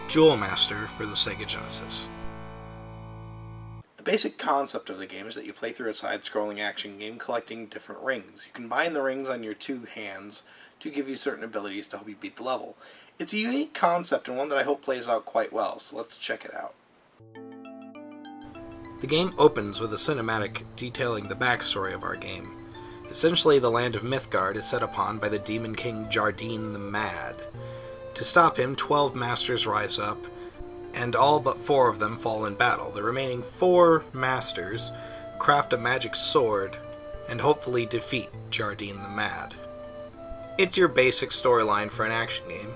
Jewel Master for the Sega Genesis. The basic concept of the game is that you play through a side-scrolling action game collecting different rings. You combine the rings on your two hands to give you certain abilities to help you beat the level. It's a unique concept and one that I hope plays out quite well, so let's check it out. The game opens with a cinematic detailing the backstory of our game. Essentially, the land of Mythgard is set upon by the Demon King Jardine the Mad. To stop him, 12 masters rise up, and all but 4 of them fall in battle. The remaining 4 masters craft a magic sword and hopefully defeat Jardine the Mad. It's your basic storyline for an action game,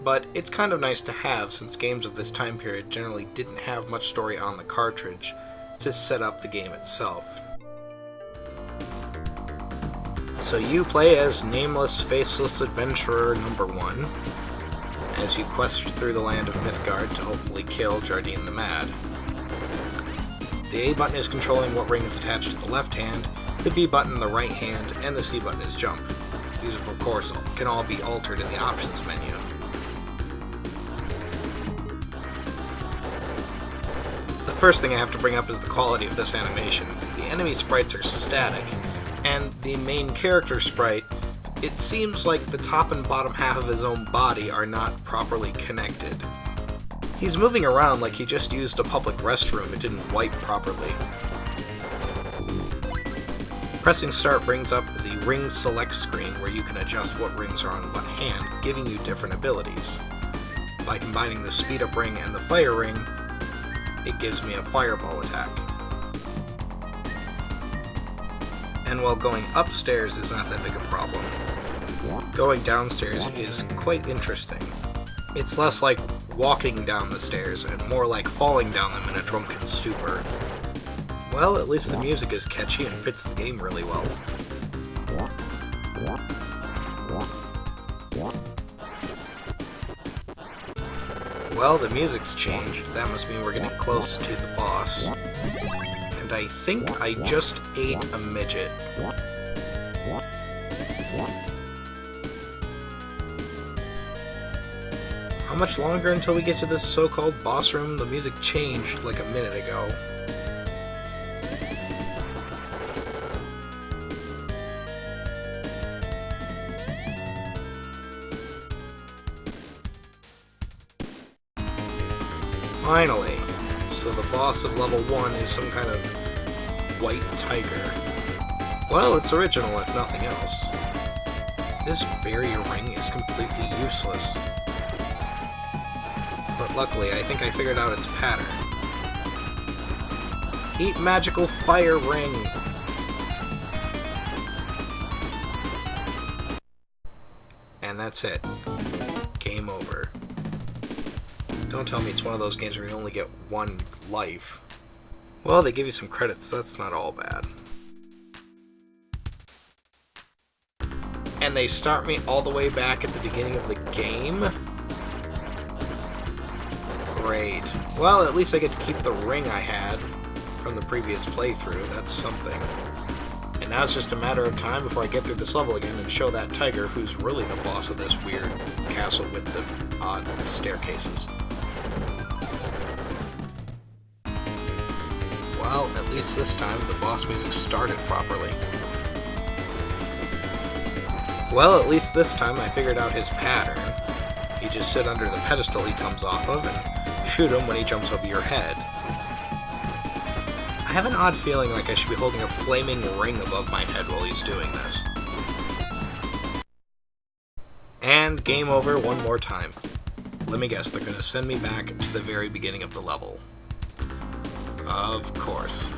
but it's kind of nice to have since games of this time period generally didn't have much story on the cartridge to set up the game itself. So you play as nameless, faceless adventurer number 1, as you quest through the land of Mythgard to hopefully kill Jardine the Mad. The A button is controlling what ring is attached to the left hand, the B button the right hand, and the C button is jump. These, of course, can all be altered in the options menu. The first thing I have to bring up is the quality of this animation. The enemy sprites are static, and the main character sprite, it seems like the top and bottom half of his own body are not properly connected. He's moving around like he just used a public restroom and didn't wipe properly. Pressing start brings up the ring select screen where you can adjust what rings are on what hand, giving you different abilities. By combining the speed up ring and the fire ring, it gives me a fireball attack. And while going upstairs is not that big a problem, going downstairs is quite interesting. It's less like walking down the stairs and more like falling down them in a drunken stupor. Well, at least the music is catchy and fits the game really well. Well, the music's changed. That must mean we're getting close to the boss. And I think I just ate a midget. How much longer until we get to this so-called boss room? The music changed like a minute ago. Finally! So the boss of level 1 is some kind of white tiger. Well, it's original if nothing else. This barrier ring is completely useless. But luckily, I think I figured out its pattern. Eat magical fire ring! And that's it. Game over. Don't tell me it's one of those games where you only get 1 life. Well, they give you some credits, so that's not all bad. And they start me all the way back at the beginning of the game? Great. Well, at least I get to keep the ring I had from the previous playthrough. That's something. And now it's just a matter of time before I get through this level again and show that tiger who's really the boss of this weird castle with the odd staircases. Well, at least this time the boss music started properly. Well, at least this time I figured out his pattern. You just sit under the pedestal he comes off of and shoot him when he jumps over your head. I have an odd feeling like I should be holding a flaming ring above my head while he's doing this. And game over one more time. Let me guess, they're going to send me back to the very beginning of the level. Of course.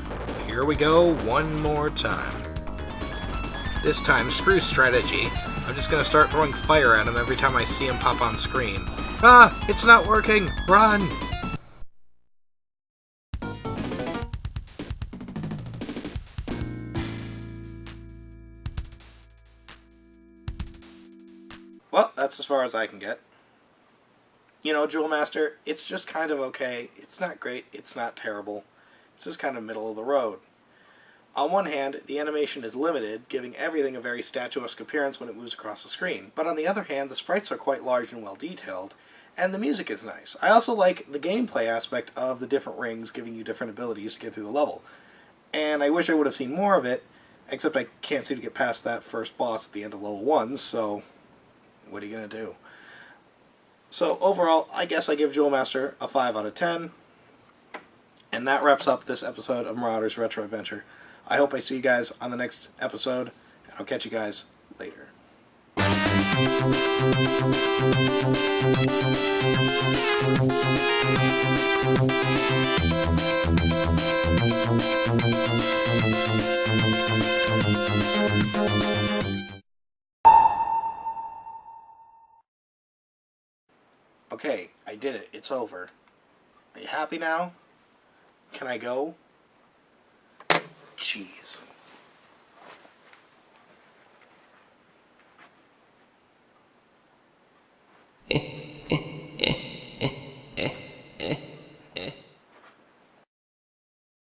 Here we go one more time. This time, screw strategy. I'm just going to start throwing fire at him every time I see him pop on screen. Ah! It's not working! Run! Well, that's as far as I can get. You know, Jewel Master, it's just kind of okay. It's not great. It's not terrible. It's just kind of middle of the road. On one hand, the animation is limited, giving everything a very statuesque appearance when it moves across the screen. But on the other hand, the sprites are quite large and well detailed, and the music is nice. I also like the gameplay aspect of the different rings giving you different abilities to get through the level. And I wish I would have seen more of it, except I can't seem to get past that first boss at the end of level 1, so what are you going to do? So overall, I guess I give Jewel Master a 5 out of 10. And that wraps up this episode of Marauder's Retro Adventure. I hope I see you guys on the next episode, and I'll catch you guys later. Okay, I did it. It's over. Are you happy now? Can I go? Jeez.